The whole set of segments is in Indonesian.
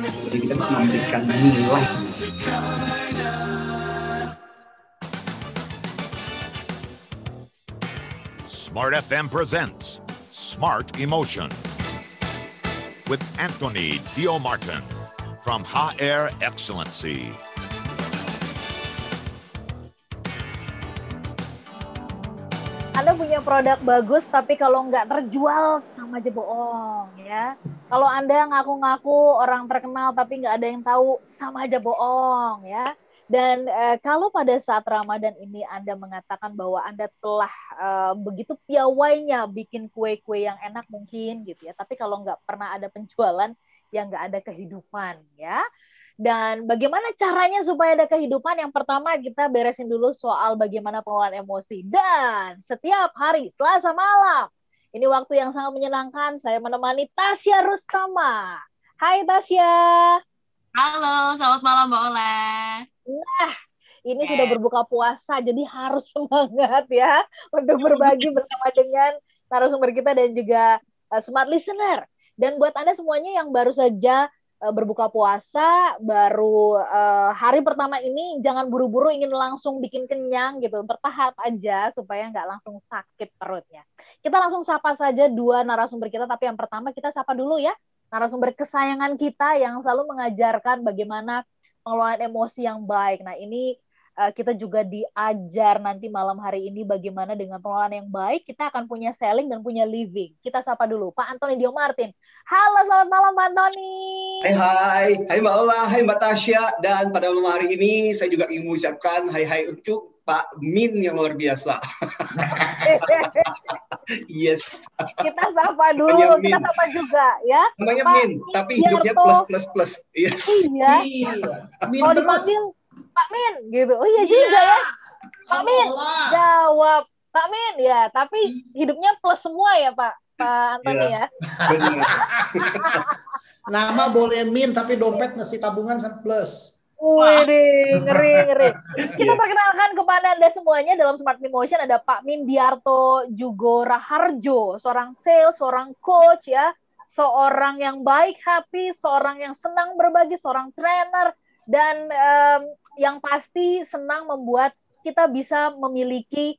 Jadi kita bisa memberikan nilai. Smart FM presents Smart Emotion with Anthony Dio Martin from HR Excellency. Anda punya produk bagus, tapi kalau nggak terjual sama aja bohong, ya. Kalau Anda ngaku-ngaku orang terkenal, tapi nggak ada yang tahu, sama aja bohong, ya. Dan kalau pada saat Ramadan ini Anda mengatakan bahwa Anda telah begitu piawainya bikin kue-kue yang enak mungkin, gitu ya. Tapi kalau nggak pernah ada penjualan, ya nggak ada kehidupan, ya. Dan bagaimana caranya supaya ada kehidupan? Yang pertama kita beresin dulu soal bagaimana pengelolaan emosi. Dan setiap hari Selasa malam, ini waktu yang sangat menyenangkan, saya menemani Tasya Rustama. Hai Tasya. Halo, selamat malam Mbak Ola. Nah, ini sudah berbuka puasa, jadi harus semangat ya untuk berbagi bersama dengan narasumber kita dan juga smart listener. Dan buat Anda semuanya yang baru saja berbuka puasa, baru hari pertama ini, jangan buru-buru ingin langsung bikin kenyang gitu, bertahap aja supaya nggak langsung sakit perutnya. Kita langsung sapa saja dua narasumber kita, tapi yang pertama kita sapa dulu ya, narasumber kesayangan kita yang selalu mengajarkan bagaimana pengelolaan emosi yang baik. Nah ini kita juga diajar nanti malam hari ini bagaimana dengan pengelolaan yang baik, kita akan punya selling dan punya living. Kita sapa dulu Pak Anthony Dio Martin. Halo, selamat malam Pak Anthony. Hai Mbak Ola, hai Mbak Tasya. Dan pada malam hari ini saya juga ingin mengucapkan hai untuk Pak Min yang luar biasa. Yes. Kita sapa dulu, kita sapa juga ya. Namanya Pak Min, tapi hidupnya plus. Yes. Iya. Min kalau terus. dipanggil Pak Min gitu. Oh iya juga ya. Pak Min jawab. Pak Min ya, tapi hidupnya plus semua ya Pak Anthony ya. Benar. Nama boleh Min tapi dompet mesti tabungan plus. Wih, ngeri. Kita perkenalkan kepada Anda semuanya dalam Smart Emotion ada Pak Mindiarto Jugo Raharjo, seorang sales, seorang coach ya, seorang yang baik hati, seorang yang senang berbagi, seorang trainer, dan yang pasti senang membuat kita bisa memiliki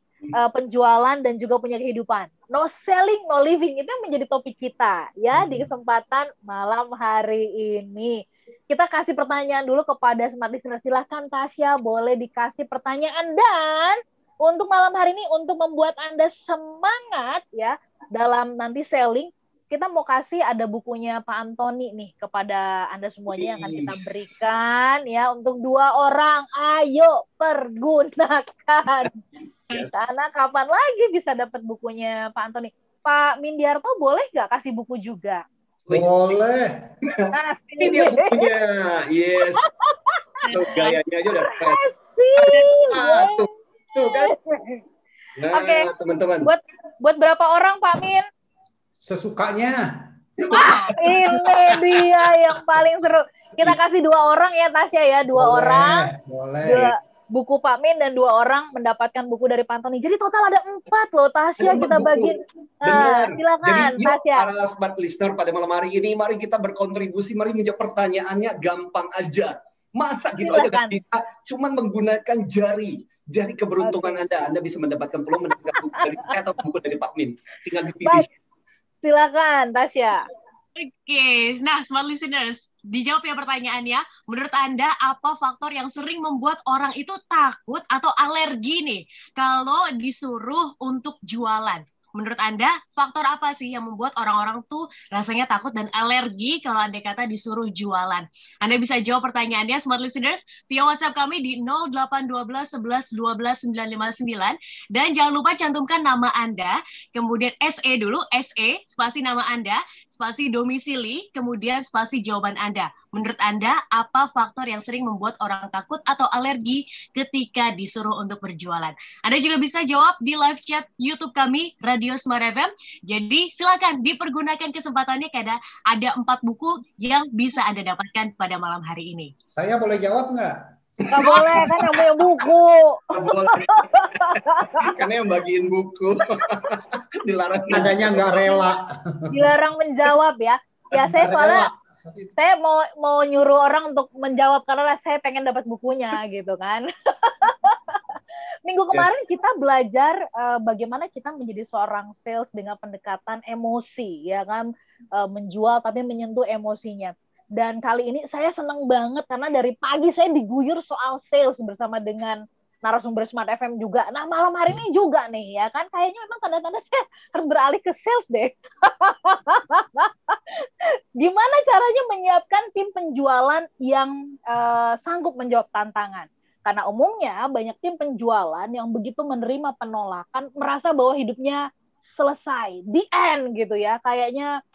penjualan dan juga punya kehidupan. No selling, no living, itu yang menjadi topik kita ya di kesempatan malam hari ini. Kita kasih pertanyaan dulu kepada smart listener. Silahkan Tasya, boleh dikasih pertanyaan. Dan untuk malam hari ini, untuk membuat Anda semangat ya dalam nanti selling, kita mau kasih ada bukunya Pak Anthony nih kepada Anda semuanya yang akan kita berikan ya untuk 2 orang. Ayo pergunakan. Karena kapan lagi bisa dapat bukunya Pak Anthony? Pak Mindiarto boleh nggak kasih buku juga? Boleh. Ini dia bukunya. Yes. Tuh, gayanya aja udah keren. Tuh kan. Nah, Oke. teman-teman. Buat berapa orang Pak Min? Sesukanya. Ini dia yang paling seru. Kita kasih 2 orang ya Tasya ya, 2 orang. Boleh. Buku Pak Min dan 2 orang mendapatkan buku dari Pak Anthony. Jadi total ada 4 loh Tasya kita bagi. Benar. Silakan Jadi Tasya. para smart listener pada malam hari ini, mari kita berkontribusi, mari menjawab pertanyaannya gampang aja. Masa gitu aja nggak bisa, cuman menggunakan jari keberuntungan Anda bisa mendapatkan peluang mendapatkan buku dari saya atau buku dari Pak Min. Tinggal dipilih. Baik. Silakan Tasya. Oke, nah smart listeners, dijawab ya pertanyaannya. Menurut Anda apa faktor yang sering membuat orang itu takut atau alergi nih kalau disuruh untuk jualan? Menurut Anda, faktor apa sih yang membuat orang-orang tuh rasanya takut dan alergi kalau Anda kata disuruh jualan? Anda bisa jawab pertanyaannya, smart listeners, via WhatsApp kami di 0812 11 12 959. Dan jangan lupa cantumkan nama Anda, kemudian SE dulu, SE, spasi nama Anda, spasi domisili, kemudian spasi jawaban Anda. Menurut Anda, apa faktor yang sering membuat orang takut atau alergi ketika disuruh untuk berjualan? Anda juga bisa jawab di live chat YouTube kami, Radio Smart FM. Jadi silakan dipergunakan kesempatannya karena ada 4 buku yang bisa Anda dapatkan pada malam hari ini. Saya boleh jawab nggak? Nggak boleh, kan yang punya buku. Boleh. Karena yang bagiin buku. Dilarang. Adanya nggak rela. Dilarang menjawab ya. Ya saya soalnya Saya mau nyuruh orang untuk menjawab karena saya pengen dapat bukunya gitu kan. Minggu kemarin kita belajar bagaimana kita menjadi seorang sales dengan pendekatan emosi, ya kan, menjual tapi menyentuh emosinya. Dan kali ini saya senang banget karena dari pagi saya diguyur soal sales bersama dengan narasumber Smart FM juga. Nah, malam hari ini juga nih, ya kan, kayaknya memang tanda-tanda saya harus beralih ke sales deh. Gimana caranya menyiapkan tim penjualan yang sanggup menjawab tantangan? Karena umumnya banyak tim penjualan yang begitu menerima penolakan, merasa bahwa hidupnya selesai, the end gitu ya. Kayaknya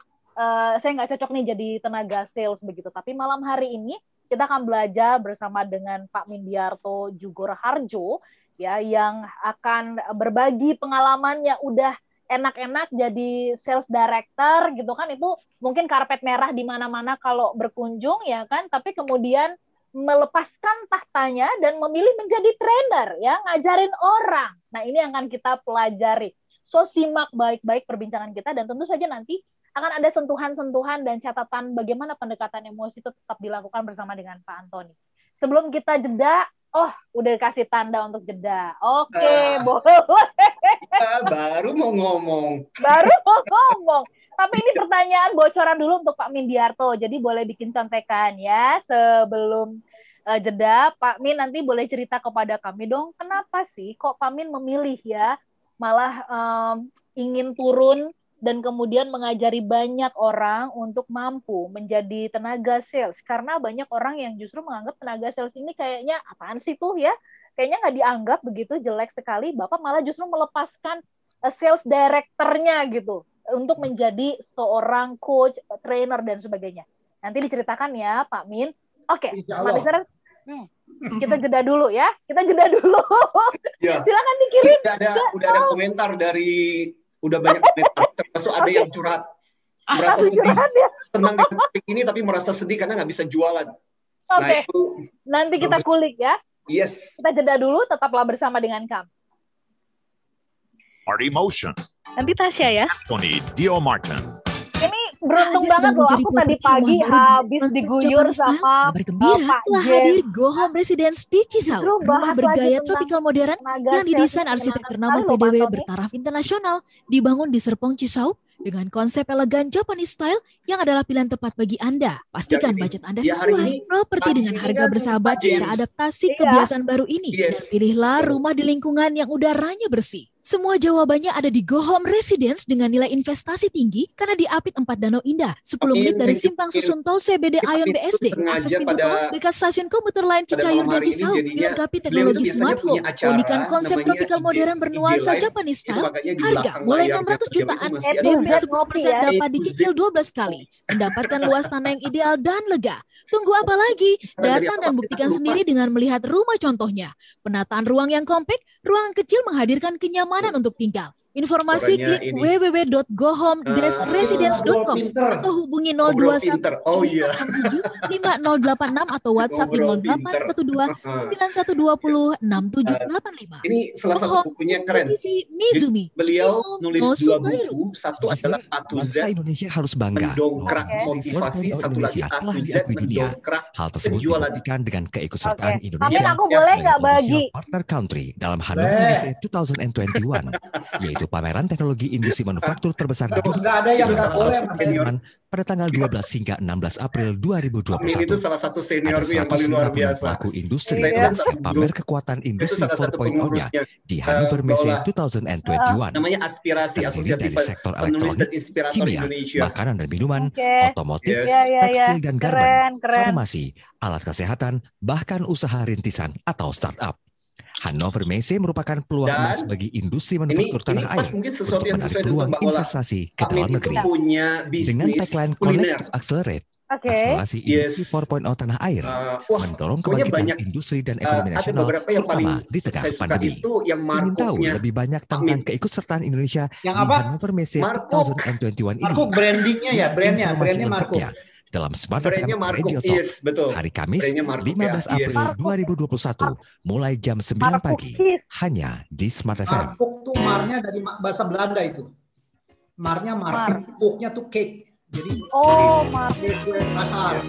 saya nggak cocok nih jadi tenaga sales begitu. Tapi malam hari ini kita akan belajar bersama dengan Pak Mindiarto Jugoraharjo ya, yang akan berbagi pengalamannya udah enak-enak jadi sales director gitu kan. Itu mungkin karpet merah di mana-mana kalau berkunjung ya kan, tapi kemudian melepaskan tahtanya dan memilih menjadi trainer ya, ngajarin orang. Nah, ini yang akan kita pelajari. So, simak baik-baik perbincangan kita dan tentu saja nanti akan ada sentuhan-sentuhan dan catatan bagaimana pendekatan emosi itu tetap dilakukan bersama dengan Pak Antoni. Sebelum kita jeda, udah kasih tanda untuk jeda. Oke, boleh. Baru mau ngomong. Tapi ini pertanyaan bocoran dulu untuk Pak Mindiarto. Jadi boleh bikin contekan ya sebelum jeda. Pak Min nanti boleh cerita kepada kami dong, kenapa sih kok Pak Min memilih ya malah ingin turun dan kemudian mengajari banyak orang untuk mampu menjadi tenaga sales. Karena banyak orang yang justru menganggap tenaga sales ini kayaknya apaan sih tuh ya? Kayaknya nggak dianggap begitu, jelek sekali. Bapak malah justru melepaskan sales director-nya gitu untuk menjadi seorang coach, trainer, dan sebagainya. Nanti diceritakan ya Pak Min. Oke, Pak Listener, kita jeda dulu ya. Ya. Silakan dikirim. Udah ada komentar dari... Udah banyak komentar, termasuk ada yang curhat, merasa sedih, senang di topik ini tapi merasa sedih karena nggak bisa jualan. Nah, itu nanti kita kulik ya. Yes. Kita jeda dulu, tetaplah bersama dengan kami. Smart Emotion. Nanti Tasya ya. Anthony Dio Martin. Ini beruntung banget loh, aku tadi pagi habis diguyur sama Pak hadir Go Home Residence di Cisauk. Rumah bergaya tropical modern yang didesain arsitek ternama PDW bertaraf internasional, dibangun di Serpong Cisauk dengan konsep elegan Japanese style yang adalah pilihan tepat bagi Anda. Pastikan budget Anda sesuai. Properti dengan harga bersahabat di era adaptasi kebiasaan baru ini. Dan pilihlah rumah di lingkungan yang udaranya bersih. Semua jawabannya ada di Go Home Residence dengan nilai investasi tinggi karena di Apit 4 Danau Indah, 10 menit dari simpang susun tol CBD Ayon BSD, akses pintu tol dekat stasiun komuter lain Cicayur dan Cisauk, dilengkapi teknologi smart home, unikan konsep tropical modern bernuansa Japanese style, harga mulai 600 jutaan, DP 10% dapat dicicil 12 kali, mendapatkan luas tanah yang ideal dan lega. Tunggu apa lagi? Datang dan buktikan sendiri dengan melihat rumah contohnya. Penataan ruang yang kompak, ruangan kecil menghadirkan kenyamanan untuk tinggal. Informasi klik www.gohome-residence.com atau hubungi 021 5086 atau WhatsApp di 0812 9120 6785. Ini salah satu bukunya keren. Mizumi. Beliau nulis 2 buku, satu adalah A to Z, Indonesia harus bangga mendongkrak motivasi, satu lagi A to Z, mendongkrak hal tersebut dibuktikan dengan keikutsertaan Tapi Indonesia aku boleh nggak bagi partner country dalam Hannover Messe 2021, yaitu pameran teknologi industri manufaktur terbesar di dunia. Nggak ada yang nggak boleh pada tanggal 12 hingga 16 April 2021. Itu salah satu senior yang paling luar biasa. Pelaku industri yang siap pamer kekuatan industri 4.0-nya di Hannover Messe 2021. Namanya Aspirasi, Asosiasi dari sektor Penulis dan elektronik, Inspirator kimia, Indonesia. makanan dan minuman, otomotif, Iya, tekstil dan garmen, keren. farmasi, alat kesehatan, bahkan usaha rintisan atau startup. Hannover Messe merupakan peluang Dan emas bagi industri manufaktur tanah air mungkin sesuatu untuk yang menarik sesuai peluang dengan Mbak Ola. investasi ke Kami dalam itu negeri. punya Dengan bisnis tagline kuliner. Connect to Accelerate, akselerasi industri 4.0 tanah air, mendorong pokoknya kebangkitan banyak. industri dan ekonomi Ada nasional, beberapa yang paling terutama di tengah saya suka pandemi. itu yang Ingin tahu markupnya. lebih banyak tentang Amin. keikutsertaan Indonesia Yang di apa? Hannover Messe Markuk. 2021 ini? Markuk brandingnya ya, brandnya Informasi Markuk. lengkapnya dalam Smart Brandnya FM Markuk, Radio Talk yes, betul. hari Kamis Brandnya Markuk, 15 ya, yes. April 2021 mulai jam 9 pagi hanya di Smart FM. Markuk tuh marnya dari bahasa Belanda itu. Marnya markuk, kuknya tuh cake. Jadi marketing pasar.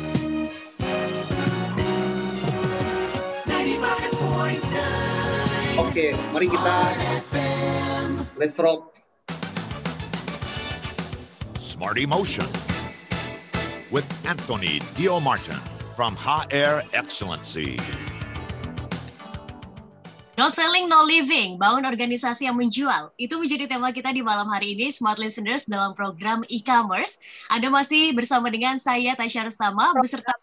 Oke, mari kita let's rock. Smart Emotion with Anthony Dio Martin from HR Excellency. No selling, no living, bangun organisasi yang menjual. Itu menjadi tema kita di malam hari ini, Smart Listeners, dalam program e-commerce. Anda masih bersama dengan saya, Tasya Rustama, beserta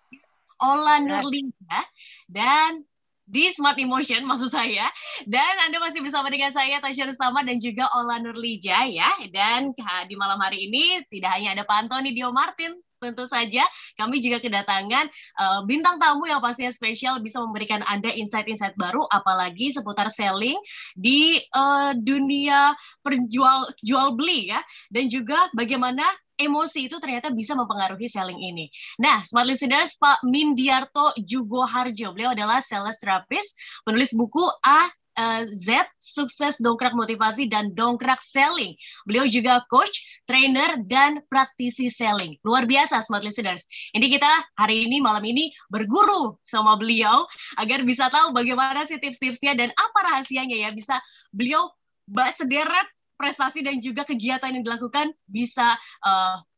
Ola Nurlinda, dan di Smart Emotion maksud saya. Dan Anda masih bersama dengan saya, Tasya Rustama, dan juga Ola Nurlija ya. Dan di malam hari ini tidak hanya ada Pak Anthony Dio Martin, tentu saja kami juga kedatangan bintang tamu yang pastinya spesial, bisa memberikan Anda insight-insight baru, apalagi seputar selling di dunia jual beli ya, dan juga bagaimana emosi itu ternyata bisa mempengaruhi selling ini. Nah, Smart Listeners, Pak Mindiarto Jugoharjo, beliau adalah sales therapist, penulis buku Z, Sukses Dongkrak Motivasi dan Dongkrak Selling. Beliau juga coach, trainer, dan praktisi selling. Luar biasa, Smart Listeners. Ini kita hari ini, malam ini, berguru sama beliau agar bisa tahu bagaimana sih tips-tipsnya dan apa rahasianya ya, bisa beliau sederet prestasi dan juga kegiatan yang dilakukan bisa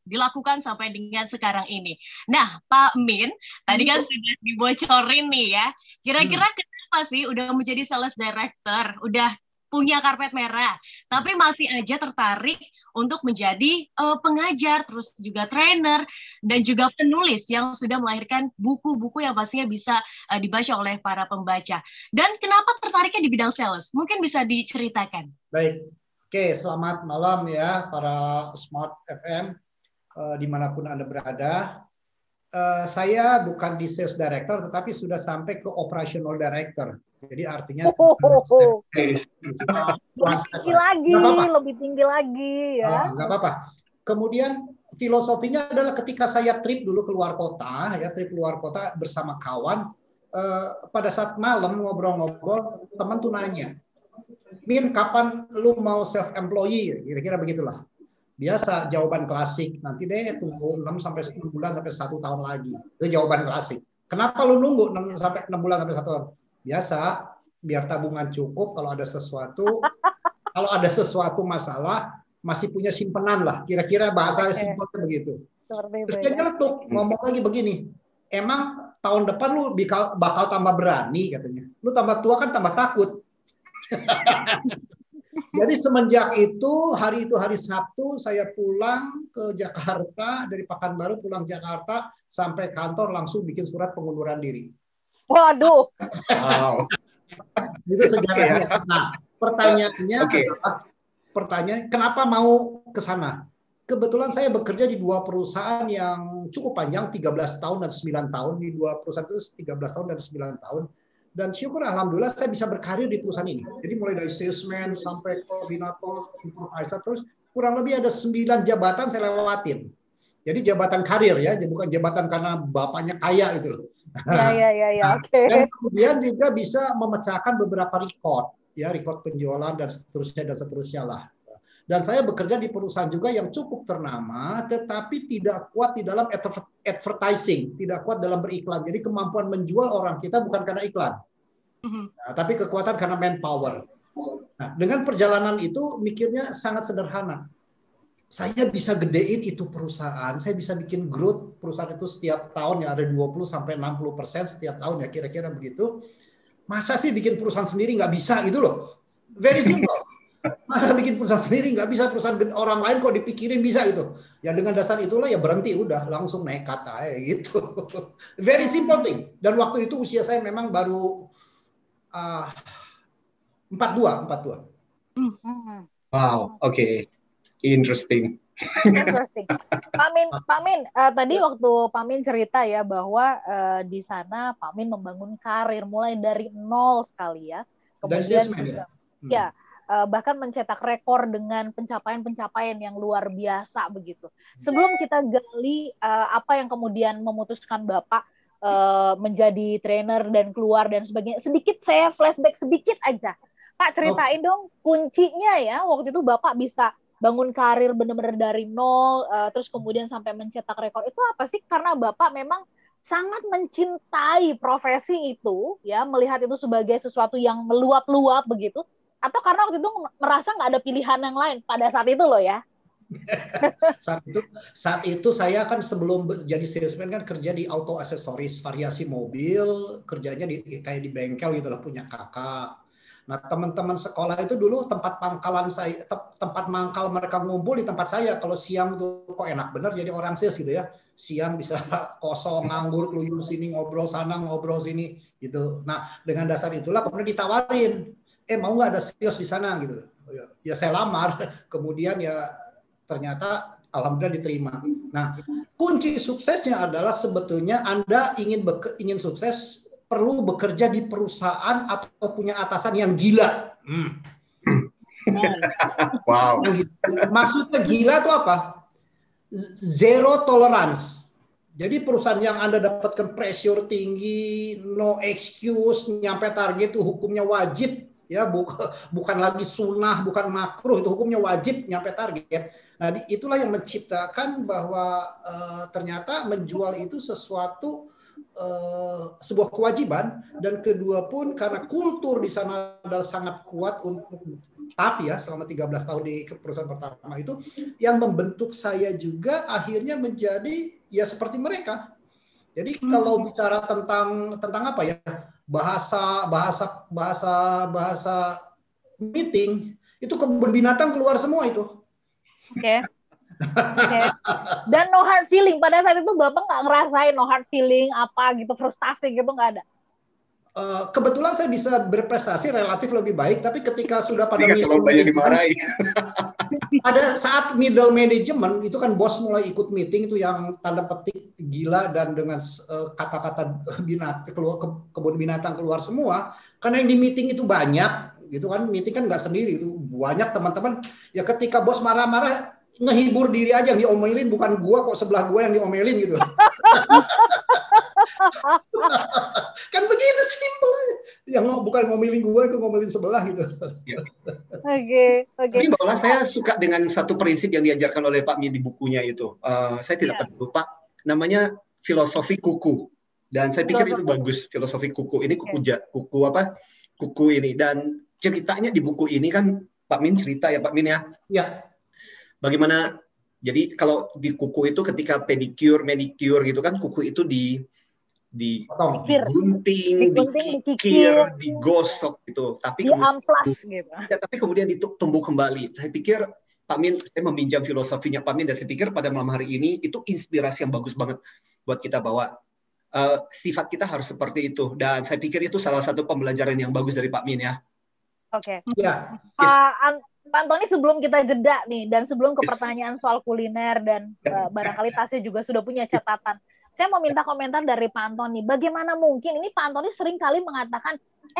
dilakukan sampai dengan sekarang ini. Nah, Pak Min, tadi kan sudah dibocorin nih ya. Kira-kira kenapa sih udah menjadi sales director, udah punya karpet merah, tapi masih aja tertarik untuk menjadi pengajar, terus juga trainer, dan juga penulis yang sudah melahirkan buku-buku yang pastinya bisa dibaca oleh para pembaca. Dan kenapa tertariknya di bidang sales? Mungkin bisa diceritakan. Baik. Oke, selamat malam ya para Smart FM dimanapun Anda berada. Saya bukan di sales director, tetapi sudah sampai ke operational director. Jadi artinya lebih tinggi lagi ya. Nggak apa-apa. Kemudian filosofinya adalah ketika saya trip dulu keluar kota, ya trip keluar kota bersama kawan. Pada saat malam ngobrol-ngobrol, teman tuh nanya, Min, kapan lu mau self-employed? Kira-kira begitulah. Biasa jawaban klasik. Nanti deh tunggu 6 sampai 10 bulan sampai 1 tahun lagi. Itu jawaban klasik. Kenapa lu nunggu 6 sampai 6 bulan sampai 1 tahun? Biasa, biar tabungan cukup kalau ada sesuatu masalah masih punya simpenan lah. Kira-kira bahasa simpelnya begitu. Terus dia nyeletuk, ngomong lagi begini. Emang tahun depan lu bakal tambah berani katanya. Lu tambah tua kan tambah takut. Jadi semenjak itu hari Sabtu saya pulang ke Jakarta, dari Pekanbaru pulang Jakarta sampai kantor langsung bikin surat pengunduran diri. Waduh. Wow. Itu sejarahnya. Nah, pertanyaannya kenapa mau ke sana? Kebetulan saya bekerja di 2 perusahaan yang cukup panjang, 13 tahun dan 9 tahun. Di 2 perusahaan itu 13 tahun dan 9 tahun. Dan syukur alhamdulillah saya bisa berkarir di perusahaan ini. Jadi mulai dari salesman sampai koordinator, supervisor, terus kurang lebih ada 9 jabatan saya lewatin. Jadi jabatan karir ya, bukan jabatan karena bapaknya kaya gitu loh. Oke. Dan kemudian juga bisa memecahkan beberapa record, ya record penjualan dan seterusnya lah. Dan saya bekerja di perusahaan juga yang cukup ternama, tetapi tidak kuat di dalam advertising, tidak kuat dalam beriklan. Jadi kemampuan menjual orang kita bukan karena iklan, nah, tapi kekuatan karena manpower. Nah, dengan perjalanan itu mikirnya sangat sederhana. Saya bisa gedein itu perusahaan, saya bisa bikin growth perusahaan itu setiap tahun ya ada 20-60% setiap tahun ya kira-kira begitu. Masa sih bikin perusahaan sendiri nggak bisa gitu loh? Very simple. Masa bikin perusahaan sendiri nggak bisa, perusahaan orang lain kok dipikirin bisa gitu. Ya dengan dasar itulah ya berhenti udah langsung nekat aja gitu. Very simple thing. Dan waktu itu usia saya memang baru 42. Wow, oke. Interesting. Pak Min, tadi waktu Pak Min cerita ya bahwa di sana Pak Min membangun karir mulai dari nol sekali ya. Kemudian juga, bahkan mencetak rekor dengan pencapaian-pencapaian yang luar biasa begitu. Sebelum kita gali apa yang kemudian memutuskan Bapak menjadi trainer dan keluar dan sebagainya, sedikit saya flashback sedikit aja. Pak, ceritain dong kuncinya ya waktu itu Bapak bisa bangun karir benar-benar dari nol, terus kemudian sampai mencetak rekor, itu apa sih? Karena Bapak memang sangat mencintai profesi itu, ya, melihat itu sebagai sesuatu yang meluap-luap begitu, atau karena waktu itu merasa nggak ada pilihan yang lain pada saat itu loh ya? saat itu saya kan sebelum jadi salesman kan kerja di auto aksesoris variasi mobil, kerjanya kayak di bengkel gitu lah, punya kakak. Nah, teman-teman sekolah itu dulu tempat pangkalan saya, tempat mangkal mereka ngumpul di tempat saya. Kalau siang tuh kok enak bener jadi orang sales gitu ya. Siang bisa kosong, nganggur, keluyur sini, ngobrol sana, ngobrol sini gitu. Nah, dengan dasar itulah kemudian ditawarin, mau nggak ada sales di sana gitu. Ya saya lamar, kemudian ya ternyata alhamdulillah diterima. Nah, kunci suksesnya adalah sebetulnya Anda ingin sukses, perlu bekerja di perusahaan atau punya atasan yang gila. Wow. Maksudnya gila itu apa? Zero tolerance. Jadi perusahaan yang Anda dapatkan pressure tinggi, no excuse, nyampe target itu hukumnya wajib, ya, bukan lagi sunnah, bukan makruh, itu hukumnya wajib nyampe target. Nah, itulah yang menciptakan bahwa ternyata menjual itu sesuatu sebuah kewajiban, dan kedua pun karena kultur di sana adalah sangat kuat untuk tough ya, selama 13 tahun di perusahaan pertama itu yang membentuk saya juga akhirnya menjadi ya seperti mereka. Jadi kalau bicara tentang apa ya, bahasa meeting itu kebun binatang keluar semua itu. Oke. Okay. Dan no hard feeling pada saat itu Bapak nggak ngerasain no hard feeling apa gitu, frustasi gitu, nggak ada? Kebetulan saya bisa berprestasi relatif lebih baik, tapi ketika sudah pada pada saat middle management itu kan bos mulai ikut meeting itu yang tanda petik gila dan dengan kata-kata kebun binatang keluar semua, karena yang di meeting itu banyak gitu kan, meeting kan nggak sendiri, itu banyak teman-teman ya, ketika bos marah-marah ngehibur diri aja, yang diomelin bukan gua kok, sebelah gua yang diomelin gitu. Kan begitu simpel. Yang bukan ngomelin gua, itu ngomelin sebelah gitu. Oke. Tapi bahwa saya suka dengan satu prinsip yang diajarkan oleh Pak Mi di bukunya itu. Saya tidak pernah lupa, namanya filosofi kuku. Dan saya pikir itu bagus, filosofi kuku. Ini kuku ini. Dan ceritanya di buku ini kan Pak Min cerita ya, Pak Min ya. Ya. Bagaimana, jadi kalau di kuku itu ketika pedicure, manicure gitu kan, kuku itu digunting, dikikir, digosok gitu. Tapi tapi kemudian ditumbuh kembali. Saya pikir Pak Min, saya meminjam filosofinya Pak Min, dan saya pikir pada malam hari ini itu inspirasi yang bagus banget buat kita bawa. Sifat kita harus seperti itu, dan saya pikir itu salah satu pembelajaran yang bagus dari Pak Min ya. Oke. Ya. Pak Antoni, sebelum kita jeda nih, dan sebelum ke pertanyaan soal kuliner, dan barangkali Tasya juga sudah punya catatan, saya mau minta komentar dari Pak Antoni. Bagaimana mungkin, ini Pak Antoni sering kali mengatakan,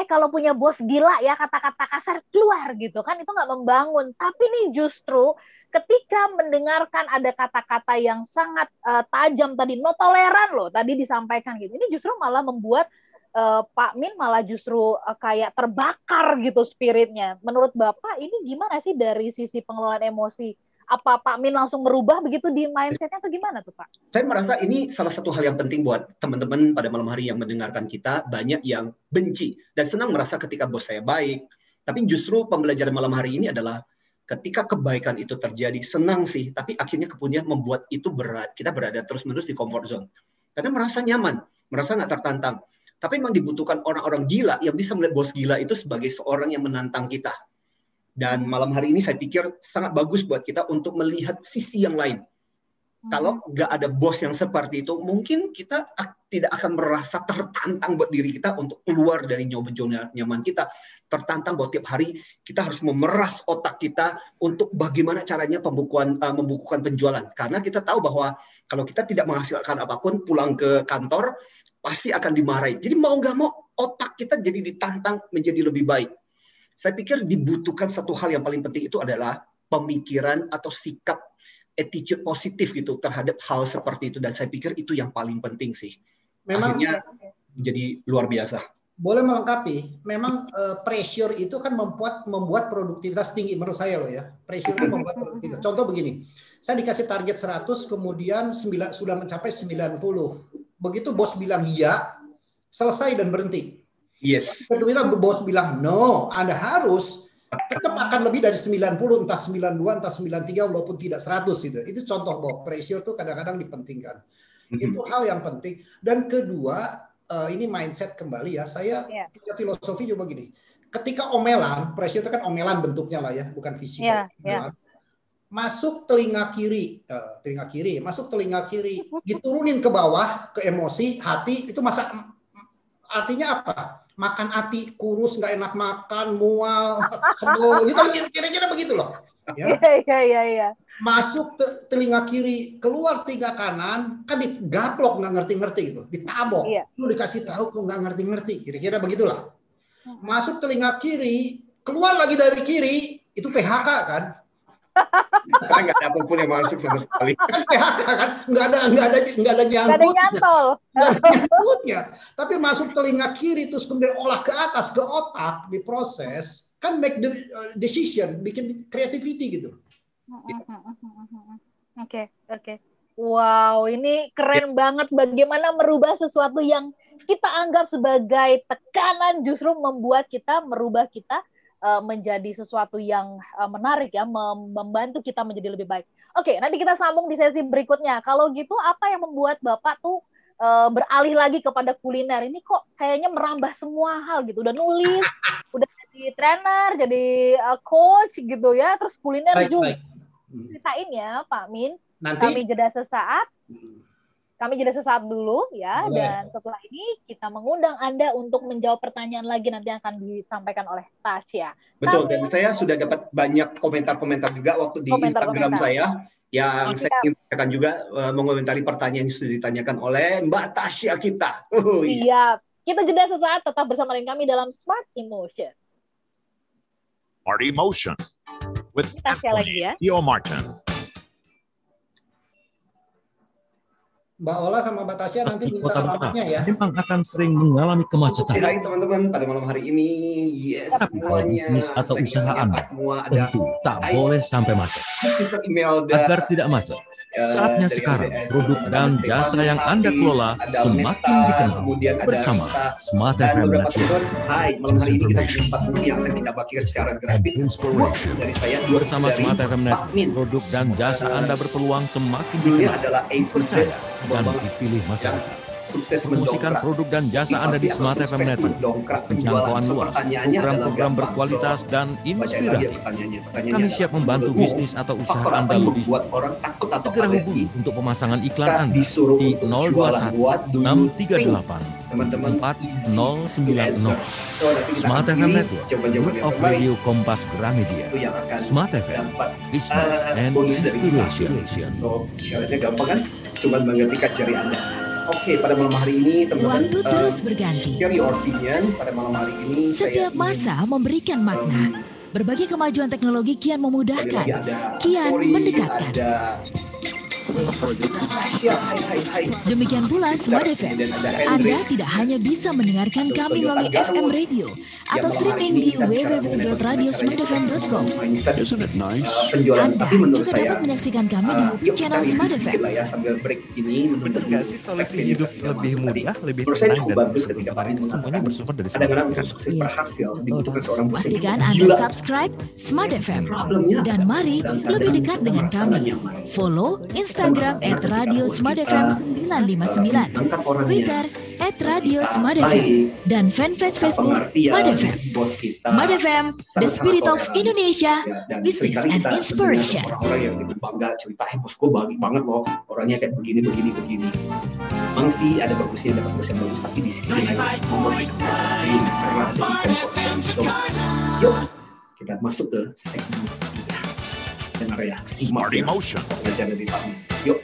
kalau punya bos gila ya, kata-kata kasar keluar gitu kan, itu nggak membangun. Tapi nih justru ketika mendengarkan ada kata-kata yang sangat tajam tadi, no toleran loh, tadi disampaikan gitu, ini justru malah membuat Pak Min malah justru kayak terbakar gitu spiritnya. Menurut Bapak ini gimana sih dari sisi pengelolaan emosi? Apa Pak Min langsung merubah begitu di mindsetnya atau gimana tuh Pak? Saya merasa ini salah satu hal yang penting buat teman-teman pada malam hari yang mendengarkan kita. Banyak yang benci dan senang merasa ketika bos saya baik. Tapi justru pembelajaran malam hari ini adalah ketika kebaikan itu terjadi, senang sih. Tapi akhirnya kemudian membuat itu berat. Kita berada terus-menerus di comfort zone. Karena merasa nyaman, merasa nggak tertantang. Tapi memang dibutuhkan orang-orang gila yang bisa melihat bos gila itu sebagai seorang yang menantang kita. Dan malam hari ini saya pikir sangat bagus buat kita untuk melihat sisi yang lain. Kalau nggak ada bos yang seperti itu, mungkin kita tidak akan merasa tertantang buat diri kita untuk keluar dari zona nyaman kita. Tertantang bahwa tiap hari kita harus memeras otak kita untuk bagaimana caranya membukukan penjualan. Karena kita tahu bahwa kalau kita tidak menghasilkan apapun, pulang ke kantor, pasti akan dimarahi. Jadi mau nggak mau, otak kita jadi ditantang menjadi lebih baik. Saya pikir dibutuhkan satu hal yang paling penting, itu adalah pemikiran atau sikap attitude positif gitu terhadap hal seperti itu. Dan saya pikir itu yang paling penting sih. Memang akhirnya menjadi luar biasa. Boleh melengkapi. Memang pressure itu kan membuat produktivitas tinggi menurut saya loh ya. Pressure itu membuat produktivitas. Contoh begini, saya dikasih target 100, kemudian sudah mencapai 90. Begitu bos bilang iya, selesai dan berhenti. Yes. Ketika bos bilang no, Anda harus tetap akan lebih dari 90, entah 92, entah 93, walaupun tidak 100 itu. Itu contoh bahwa pressure itu kadang-kadang dipentingkan. Itu hal yang penting. Dan kedua, ini mindset kembali ya. Saya punya filosofi juga gini. Ketika omelan, pressure itu kan omelan bentuknya lah ya, bukan fisik. Masuk telinga kiri, masuk telinga kiri, diturunin ke bawah, ke emosi, hati, itu artinya apa? Makan hati, kurus, nggak enak makan, mual, sebel, gitu, kira-kira begitu loh. Iya. Masuk telinga kiri, keluar telinga kanan, kan digaplok nggak ngerti-ngerti gitu, ditabok, lu dikasih tahu kok nggak ngerti-ngerti, kira-kira begitulah. Masuk telinga kiri, keluar lagi dari kiri, itu PHK kan? Karena nggak ada apapun yang masuk sama sekali. Kan PHK kan, nggak ada nyangkutnya. Tapi masuk telinga kiri terus kemudian olah ke atas ke otak, diproses, kan make the decision, bikin creativity gitu. Oke. Wow, ini keren banget bagaimana merubah sesuatu yang kita anggap sebagai tekanan justru membuat kita merubah kita menjadi sesuatu yang menarik ya, membantu kita menjadi lebih baik. Oke, nanti kita sambung di sesi berikutnya. Kalau gitu apa yang membuat Bapak tuh beralih lagi kepada kuliner? Ini kok kayaknya merambah semua hal gitu. Udah nulis, udah jadi trainer, jadi coach gitu ya, terus kuliner juga. Ceritain ya Pak Min. Nanti kami jeda sesaat dulu ya. Boleh. Dan setelah ini kita mengundang Anda untuk menjawab pertanyaan lagi nanti akan disampaikan oleh Tasya. Betul, dan saya sudah dapat banyak komentar-komentar juga waktu di Instagram saya yang saya ingin tanyakan juga mengomentari pertanyaan yang sudah ditanyakan oleh Mbak Tasya kita. Iya, kita jeda sesaat, tetap bersama dengan kami dalam Smart Emotion. Smart Emotion with Anthony Dio Martin. Mbak Ola sama Mbak Tasya nanti minta alamatnya ya. Memang akan sering mengalami kemacetan. Hai teman-teman, pada malam hari ini, semuanya bisnis atau usaha Anda tentu tak boleh sampai macet. Agar tidak macet, saatnya sekarang produk dan jasa yang Anda kelola semakin dikenal bersama Smart FM Network. Hai, malam hari ini kita punya 4 buku yang akan kita bagikan secara gratis. Dari saya, bersama Smart FM Network, produk dan jasa Anda berpeluang semakin dikenal, percaya dan dipilih masyarakat. Promosikan produk dan jasa Anda di Smart FM Network. Penjangkauan luas, program-program berkualitas dan inspiratif. Kami siap membantu bisnis atau usaha Anda lebih. Segera hubungi untuk pemasangan iklan Anda di 021 638 4090. Smart FM Network, Group of Radio Kompas Gramedia. Smart FM, Business and Inspiration. So, syaratnya gampang kan? Cuma mengetikkan jari Anda. Oke, pada malam hari ini teman-teman, waktu terus berganti. Share your opinion. Pada malam hari ini setiap masa memberikan makna. Berbagai kemajuan teknologi kian memudahkan, kian mendekatkan. Demikian pula Smart FM. Anda tidak hanya bisa mendengarkan kami melalui FM radio atau streaming di www.radiosmartfm.com. Anda juga dapat menyaksikan kami di YouTube channel Smart FM. Bener gak sih solusi hidup lebih mudah, lebih tenang dan semuanya bersumber dari Smart FM. Pastikan Anda subscribe Smart FM dan mari lebih dekat dengan kami. Follow Instagram @radiosmartfm 959, Twitter @radiosmartfm, dan fanpage Facebook Smart FM. Smart FM, the spirit of Indonesia, business and inspiration. Orang-orang yang bangga cerita, bos gue baik banget loh, orangnya kayak begini. Memang sih ada bagusnya, ada bagus yang bagus, tapi di sisi lain memang karena ada di komfort. Yuk, kita masuk ke segmen Smart Emotion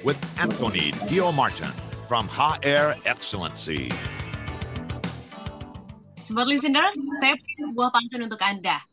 with Anthony Dio Martin from HR Excellency. Smart listener, saya punya buah pantun untuk Anda.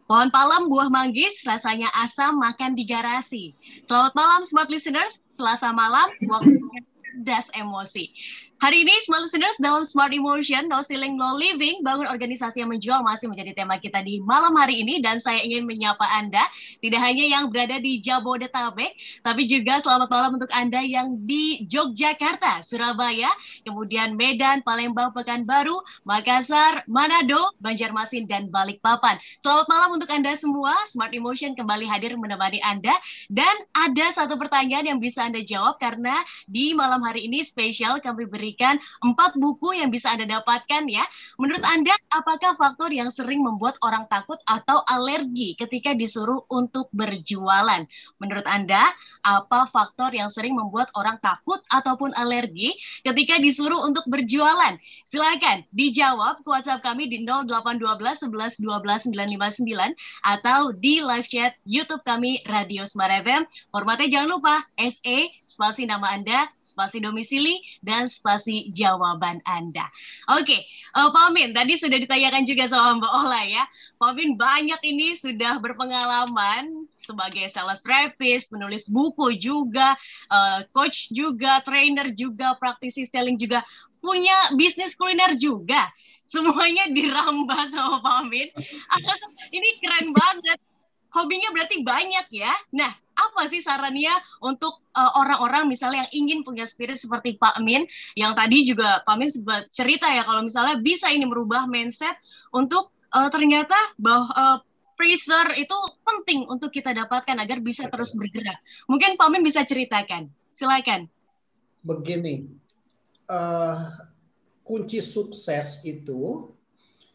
Pohon palem buah manggis, rasanya asam makan di garasi. Selamat malam Smart listeners, Selasa malam, waktu cerdas emosi. Hari ini Smart Listeners dalam Smart Emotion, No Ceiling, No Living, bangun organisasi yang menjual masih menjadi tema kita di malam hari ini. Dan saya ingin menyapa Anda, tidak hanya yang berada di Jabodetabek, tapi juga selamat malam untuk Anda yang di Yogyakarta, Surabaya, kemudian Medan, Palembang, Pekanbaru, Makassar, Manado, Banjarmasin, dan Balikpapan. Selamat malam untuk Anda semua. Smart Emotion kembali hadir menemani Anda. Dan ada satu pertanyaan yang bisa Anda jawab, karena di malam hari ini spesial kami beri 4 buku yang bisa Anda dapatkan ya. Menurut Anda, apakah faktor yang sering membuat orang takut atau alergi ketika disuruh untuk berjualan? Menurut Anda, apa faktor yang sering membuat orang takut ataupun alergi ketika disuruh untuk berjualan? Silakan dijawab ke WhatsApp kami di 0812 11 12 959 atau di live chat YouTube kami Radio Smart FM. Formatnya jangan lupa SE, spasi nama Anda, spasi domisili, dan spasi jawaban Anda. Oke, Pak Amin, tadi sudah ditanyakan juga sama Mbak Ola ya. Pak Amin banyak ini sudah berpengalaman sebagai sales terapis, penulis buku juga, coach juga, trainer juga, praktisi selling juga, punya bisnis kuliner juga. Semuanya dirambah sama Pak Amin. Ini keren banget. Hobinya berarti banyak ya. Nah, apa sih sarannya untuk orang-orang misalnya yang ingin punya spirit seperti Pak Amin, yang tadi juga Pak Amin sempat cerita ya, kalau misalnya bisa ini merubah mindset untuk ternyata bahwa freezer itu penting untuk kita dapatkan agar bisa terus bergerak. Mungkin Pak Amin bisa ceritakan. Silakan. Begini, kunci sukses itu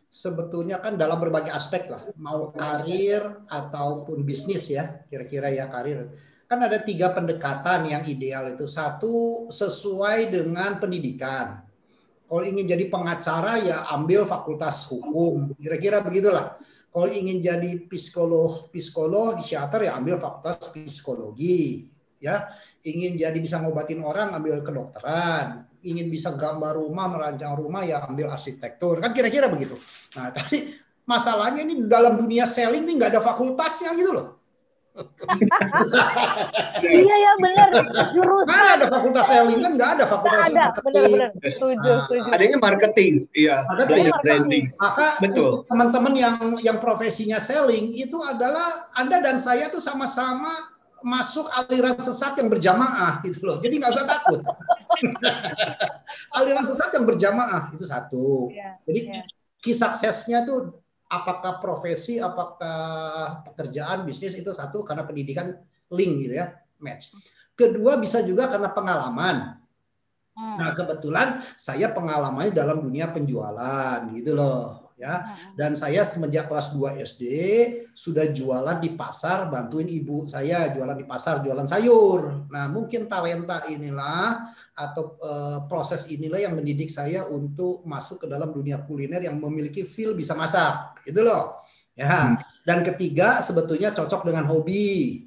sebetulnya kan dalam berbagai aspek lah, mau karir ataupun bisnis ya, kira-kira ya karir. Kan ada 3 pendekatan yang ideal itu. 1, sesuai dengan pendidikan. Kalau ingin jadi pengacara ya ambil fakultas hukum, kira-kira begitulah. Kalau ingin jadi psikolog, psikiater ya ambil fakultas psikologi. Ya, ingin jadi bisa ngobatin orang ambil kedokteran. Ingin bisa gambar rumah, merancang rumah, ya ambil arsitektur. Kan kira-kira begitu. Nah, tadi masalahnya ini dalam dunia selling ini nggak ada fakultasnya gitu loh. Iya ya benar. Jurusan. Mana ada fakultas selling, kan nggak ada fakultas marketing. Benar. Setuju. Adanya marketing, iya. Branding. Maka betul. Teman-teman yang profesinya selling itu adalah Anda dan saya tuh sama-sama masuk aliran sesat yang berjamaah gitu loh. Jadi nggak usah takut. Aliran sesat yang berjamaah itu 1. Jadi kisah suksesnya tuh apakah profesi, apakah pekerjaan, bisnis itu 1 karena pendidikan link gitu ya, match. Kedua bisa juga karena pengalaman. Nah, kebetulan saya pengalamannya dalam dunia penjualan gitu loh. Ya, dan saya semenjak kelas 2 SD sudah jualan di pasar, bantuin ibu saya jualan di pasar, jualan sayur. Nah, mungkin talenta inilah atau proses inilah yang mendidik saya untuk masuk ke dalam dunia kuliner yang memiliki feel bisa masak, gitu loh. Ya, dan ketiga sebetulnya cocok dengan hobi.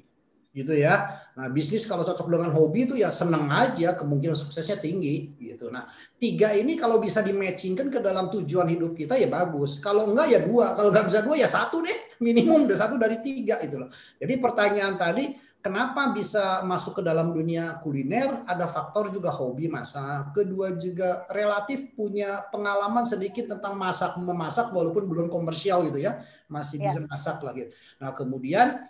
Gitu ya. Nah, bisnis kalau cocok dengan hobi itu ya seneng aja, kemungkinan suksesnya tinggi gitu. Nah, 3 ini kalau bisa di-matchingkan ke dalam tujuan hidup kita ya bagus. Kalau enggak ya 2, kalau nggak bisa 2 ya 1 deh, minimum udah 1 dari 3 itu loh. Jadi pertanyaan tadi, kenapa bisa masuk ke dalam dunia kuliner? Ada faktor juga hobi masak. Kedua juga relatif punya pengalaman sedikit tentang memasak walaupun belum komersial gitu ya, masih bisa masak lah gitu. Nah, kemudian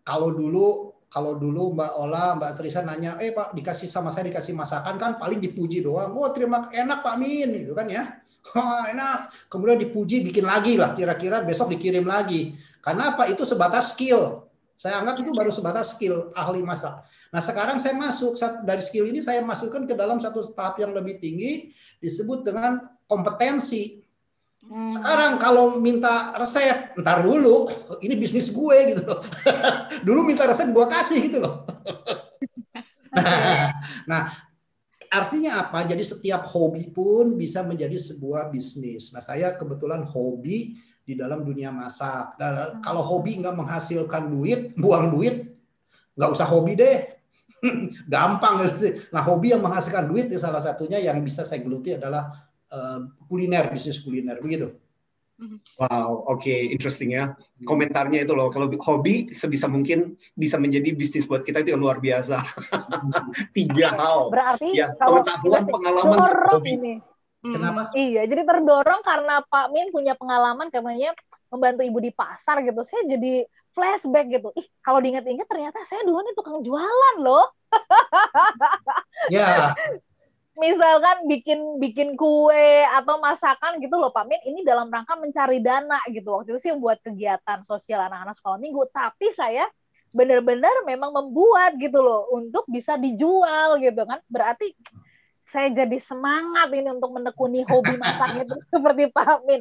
kalau dulu Mbak Ola, Mbak Trisa nanya, Pak dikasih sama saya dikasih masakan kan paling dipuji doang. Oh terima enak Pak Min, gitu kan ya. Enak. Kemudian dipuji bikin lagi lah, kira-kira besok dikirim lagi. Karena apa? Itu sebatas skill. Saya anggap itu baru sebatas skill ahli masak. Nah sekarang saya masuk dari skill ini saya masukkan ke dalam satu tahap yang lebih tinggi disebut dengan kompetensi. Sekarang kalau minta resep, ntar dulu, ini bisnis gue gitu loh. Dulu minta resep gue kasih gitu loh. Nah, artinya apa? Jadi setiap hobi pun bisa menjadi sebuah bisnis. Nah, saya kebetulan hobi di dalam dunia masak. Nah, kalau hobi nggak menghasilkan duit, buang duit, nggak usah hobi deh. Gampang. Nah, hobi yang menghasilkan duit salah satunya yang bisa saya geluti adalah kuliner, bisnis kuliner, begitu. Wow, oke, interesting ya. Komentarnya itu loh, kalau hobi sebisa mungkin bisa menjadi bisnis buat kita itu yang luar biasa. 3 hal. Berarti ya, pengetahuan, pengalaman, hobi. Ini. Kenapa? Iya, jadi terdorong karena Pak Min punya pengalaman katanya membantu ibu di pasar gitu. Saya jadi flashback gitu. Kalau diingat-ingat ternyata saya dulu nih tukang jualan loh. Ya. Misalkan bikin kue atau masakan gitu loh Pak Min, ini dalam rangka mencari dana gitu. Waktu itu sih buat kegiatan sosial anak-anak sekolah minggu, tapi saya benar-benar memang membuat gitu loh untuk bisa dijual gitu kan. Berarti saya jadi semangat ini untuk menekuni hobi masak itu seperti Pak Min.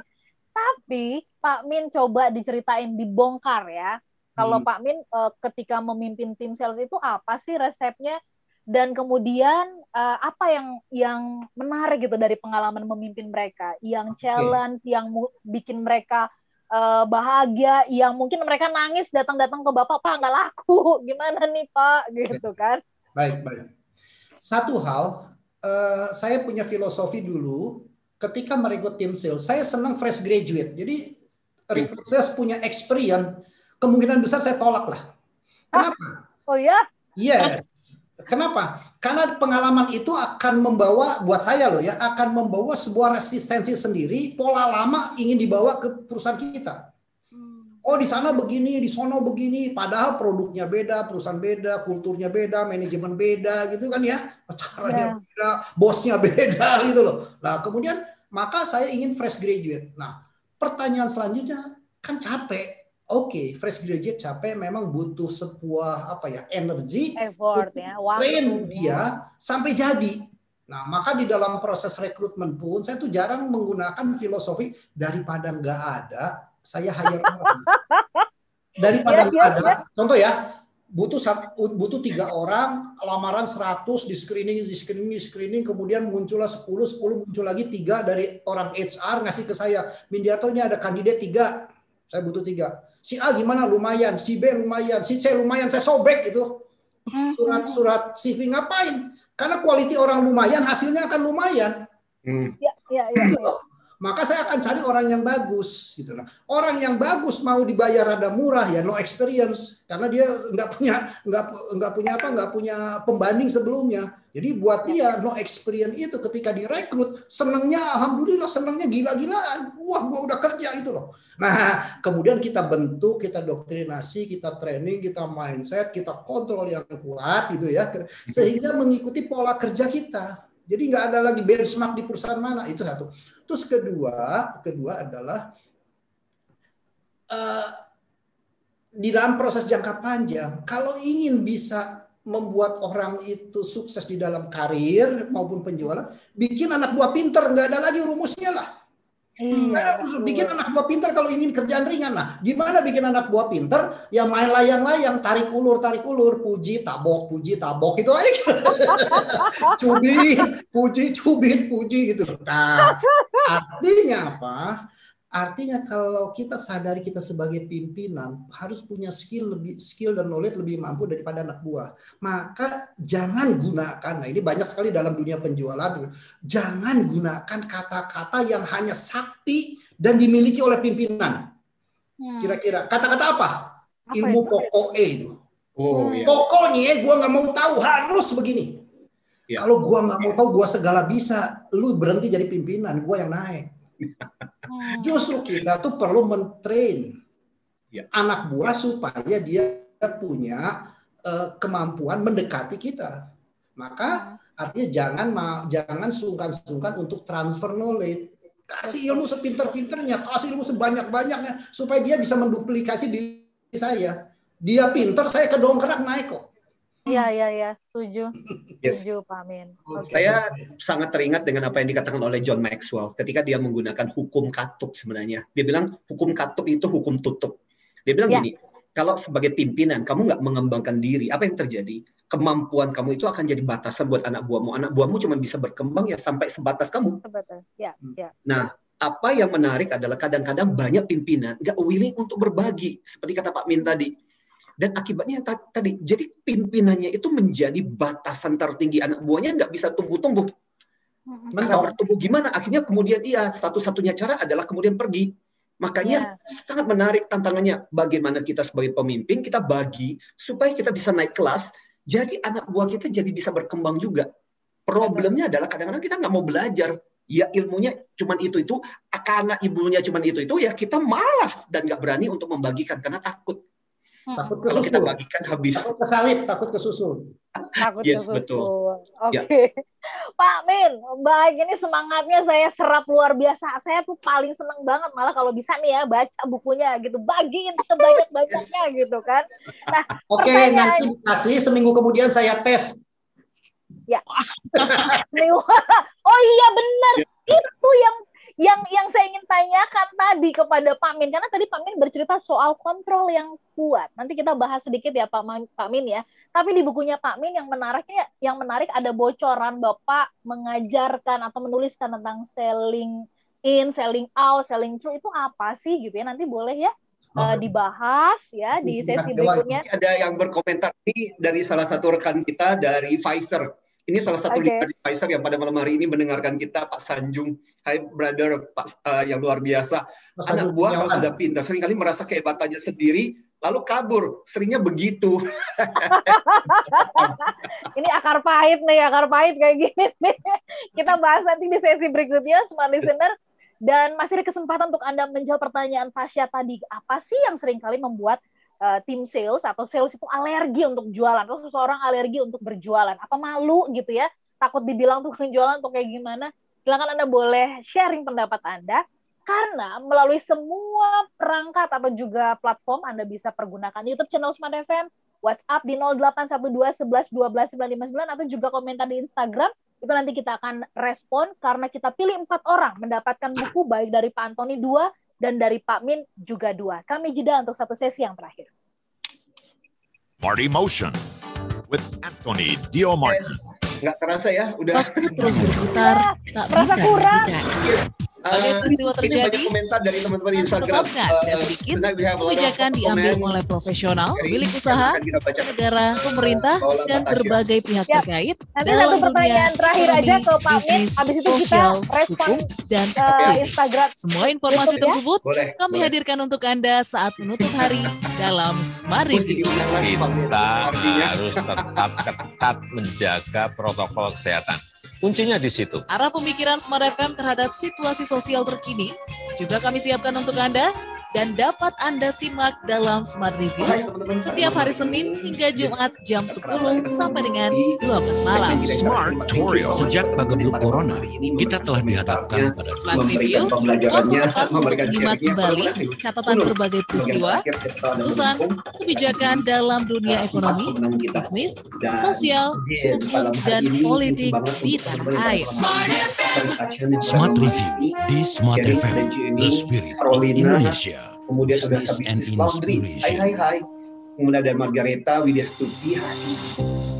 Tapi Pak Min coba diceritain, dibongkar ya. Kalau Pak Min ketika memimpin tim sales itu apa sih resepnya? Dan kemudian apa yang menarik gitu dari pengalaman memimpin mereka, yang challenge, yang bikin mereka bahagia, yang mungkin mereka nangis datang-datang ke Bapak, Pak nggak laku, gimana nih Pak, gitu kan? Baik. Satu hal, saya punya filosofi dulu, ketika merekrut tim sales, saya senang fresh graduate, jadi rekrut sales punya experience, kemungkinan besar saya tolak lah. Kenapa? Oh ya? Iya. Kenapa? Karena pengalaman itu akan membawa, buat saya loh ya, akan membawa sebuah resistensi sendiri, pola lama ingin dibawa ke perusahaan kita. Oh di sana begini, di sono begini, padahal produknya beda, perusahaan beda, kulturnya beda, manajemen beda gitu kan ya, caranya beda, bosnya beda gitu loh. Nah kemudian maka saya ingin fresh graduate. Nah pertanyaan selanjutnya kan capek. Oke, fresh graduate capek, memang butuh sebuah energi, effort ya, train dia sampai jadi. Nah, maka di dalam proses rekrutmen pun saya tuh jarang menggunakan filosofi daripada nggak ada, saya hire orang. Daripada nggak ada, contoh ya, butuh 3 orang, lamaran 100, di screening, kemudian muncullah 10 muncul lagi 3 dari orang HR ngasih ke saya, Mindiarto ini ada kandidat 3, saya butuh 3. Si A gimana? Lumayan. Si B lumayan. Si C lumayan. Saya sobek itu. Surat CV ngapain? Karena quality orang lumayan, hasilnya akan lumayan. Ya. Maka saya akan cari orang yang bagus. Gitu. Nah, orang yang bagus mau dibayar rada murah ya, no experience. Karena dia nggak punya pembanding sebelumnya. Jadi buat dia no experience itu ketika direkrut, senangnya alhamdulillah, senangnya gila-gilaan. Wah, gua udah kerja itu loh. Nah, kemudian kita bentuk, kita doktrinasi, kita training, kita mindset, kita kontrol yang kuat gitu ya. Sehingga mengikuti pola kerja kita. Jadi nggak ada lagi benchmark di perusahaan mana, itu satu. Terus kedua adalah di dalam proses jangka panjang, kalau ingin bisa membuat orang itu sukses di dalam karir maupun penjualan, bikin anak buah pinter, nggak ada lagi rumusnya lah. Bikin anak buah pinter kalau ingin kerjaan ringan. Nah, gimana bikin anak buah pinter yang main layang-layang, tarik ulur, puji, tabok itu aja. Cubit, puji gitu. Nah, artinya apa? Artinya kalau kita sadari kita sebagai pimpinan harus punya skill dan knowledge lebih mampu daripada anak buah. Maka jangan gunakan, nah ini banyak sekali dalam dunia penjualan, jangan gunakan kata-kata yang hanya sakti dan dimiliki oleh pimpinan. Kira-kira kata-kata apa? Ilmu pokok itu. Pokoknya gue nggak mau tahu, harus begini. Kalau gue nggak mau tahu, gue segala bisa, lu berhenti jadi pimpinan, gue yang naik. Justru kita tuh perlu mentrain anak buah supaya dia punya kemampuan mendekati kita. Maka artinya jangan sungkan-sungkan untuk transfer knowledge. Kasih ilmu sepinter-pinternya, kasih ilmu sebanyak-banyaknya supaya dia bisa menduplikasi diri saya. Dia pinter, saya kedongkrak naik kok. Iya, setuju. Setuju, Pak Min. Saya sangat teringat dengan apa yang dikatakan oleh John Maxwell ketika dia menggunakan hukum katup sebenarnya. Dia bilang hukum katup itu hukum tutup. Dia bilang gini, kalau sebagai pimpinan kamu nggak mengembangkan diri, apa yang terjadi? Kemampuan kamu itu akan jadi batasan buat anak buahmu. Anak buahmu cuma bisa berkembang ya sampai sebatas kamu. Nah, apa yang menarik adalah kadang-kadang banyak pimpinan nggak willing untuk berbagi, seperti kata Pak Min tadi. Dan akibatnya tadi, jadi pimpinannya itu menjadi batasan tertinggi, anak buahnya nggak bisa tumbuh-tumbuh. Cara bertumbuh gimana? Akhirnya kemudian satu-satunya cara adalah kemudian pergi. Makanya sangat menarik tantangannya. Bagaimana kita sebagai pemimpin, kita bagi supaya kita bisa naik kelas, jadi anak buah kita jadi bisa berkembang juga. Problemnya adalah kadang-kadang kita nggak mau belajar. Ya ilmunya cuman itu, karena ibunya cuman itu, ya kita malas dan nggak berani untuk membagikan karena takut. Takut Kalau kesusul. kita bagikan habis. Takut kesalip, takut kesusul. Takut Yes, kesusul. betul. Oke. Pak Min, baik, ini semangatnya saya serap luar biasa. Saya tuh paling seneng banget malah kalau bisa nih ya baca bukunya gitu, bagiin sebanyak-banyaknya gitu kan. Nah, Oke, nanti dikasih, seminggu kemudian saya tes. Ya. Oh iya benar. Itu yang saya ingin tanyakan tadi kepada Pak Min, karena tadi Pak Min bercerita soal kontrol yang kuat. Nanti kita bahas sedikit ya Pak Min ya. Tapi di bukunya Pak Min yang menarik ada bocoran Bapak mengajarkan atau menuliskan tentang selling in, selling out, selling through itu apa sih gitu ya. Nanti boleh ya dibahas ya di sesi berikutnya. Ada yang berkomentar ini dari salah satu rekan kita dari Pfizer. Ini salah satu leader di Pfizer yang pada malam hari ini mendengarkan kita, Pak Sanjung. Hai brother, Pak yang luar biasa. Anak buah kalau sudah pintar, seringkali merasa kehebatannya sendiri, lalu kabur. Seringnya begitu. Ini akar pahit kayak gini nih. Kita bahas nanti di sesi berikutnya, Smart Listener. Dan masih ada kesempatan untuk Anda menjawab pertanyaan Tasya tadi. Apa sih yang seringkali membuat tim sales atau sales itu alergi untuk jualan, atau seseorang alergi untuk berjualan? Apa malu gitu ya, takut dibilang tukang jualan atau kayak gimana? Silakan Anda boleh sharing pendapat Anda, karena melalui semua perangkat atau juga platform Anda bisa pergunakan YouTube channel Smart FM, WhatsApp di 0812 11 12 959, atau juga komentar di Instagram. Itu nanti kita akan respon, karena kita pilih 4 orang mendapatkan buku, baik dari Pak Antoni 2 dan dari Pak Min juga 2. Kami jeda untuk satu sesi yang terakhir. Smart Emotion with Anthony Dio Martin. Nggak terasa ya, udah. Waktu terus berputar, tak bisa ditinggalkan. Banyak peristiwa terjadi, banyak komentar dari teman-teman Instagram. Dan sedikit kebijakan diambil oleh profesional, pemilik usaha, negara, pemerintah, dan berbagai pihak terkait dalam dunia ekonomi, bisnis, sosial, hukum, dan Instagram. Semua informasi tersebut kami hadirkan untuk Anda saat menutup hari dalam Smart Review. Kita harus tetap ketat menjaga protokol kesehatan. Kuncinya di situ. Arah pemikiran Smart FM terhadap situasi sosial terkini juga kami siapkan untuk Anda dan dapat Anda simak dalam Smart Review setiap hari Senin hingga Jumat jam 10 sampai dengan 12 malam. Smart Tutorial. Sejak pagebluk Corona, kita telah dihadapkan pada Smart Review, waktu tepat untuk menyimak kembali catatan berbagai peristiwa, keputusan, kebijakan dalam dunia ekonomi, bisnis, sosial, hukum, dan politik di tanah air. Smart Review di Smart FM, the spirit of Indonesia. Kemudian ada Sabisnis Laundry. Hai. Kemudian ada Margareta Widya Stuti.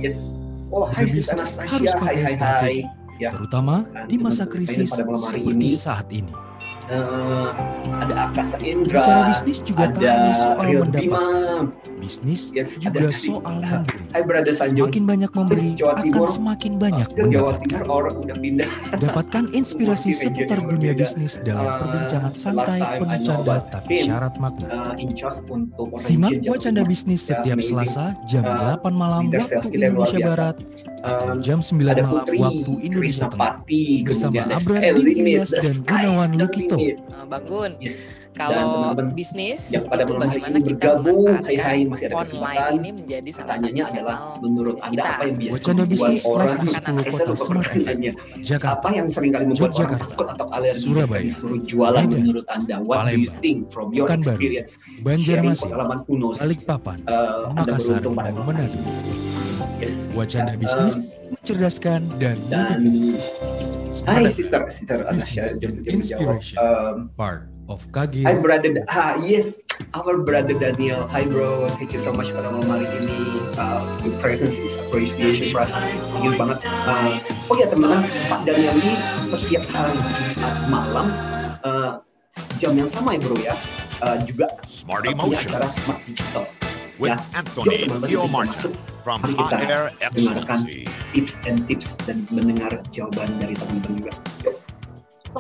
Yes. Oh, hai Sis Anastasia. Hai. Ya. Terutama di masa krisis seperti saat ini. Ada Akasa Indra, bicara bisnis juga tak hanya soal mendapat, bisnis juga ada soal memberi. Hai Brother Sanjung. Semakin banyak memberi akan semakin banyak mendapatkan. Dapatkan inspirasi seputar dunia bisnis dalam perbincangan santai penuh canda tapi syarat makna. Simak Wacanda Bisnis setiap Selasa jam 8 malam waktu Indonesia Barat atau jam 9 malam waktu Indonesia Tengah bersama Abrar Ilyas dan Gunawan Lukito. Bang Gun, kalau bisnis yang pada itu bagaimana kita memanfaatkan masih ada online ini menjadi salah satu pertanyaannya adalah menurut Anda apa yang biasa Wacanda Bisnis orang live di 10 kota Smart FM, Jakarta, apa yang seringkali membuat orang takut atau alergi Surabaya, disuruh jualan Medan, menurut Anda? What do you think from your Pekanbaru, experience? Banjarmasin, Pengalaman kuno. Balikpapan, Anda Makassar, beruntung pada dan Manado. Yes. Wacanda Bisnis mencerdaskan dan Hai Sister Anasya, inspiration part of KG. Hi brother, yes, our brother Daniel. Hi bro, thank you so much pada malam hari ini. Your presence is appreciation for us. Thank you banget. Oh ya teman-teman, Pak Daniel ini setiap hari Jumat malam jam yang sama ya bro ya, juga Smart Emotion acara Smart Digital. With Anthony Dio Martin from HR Excellency. Tips dan mendengar jawaban dari teman-teman juga.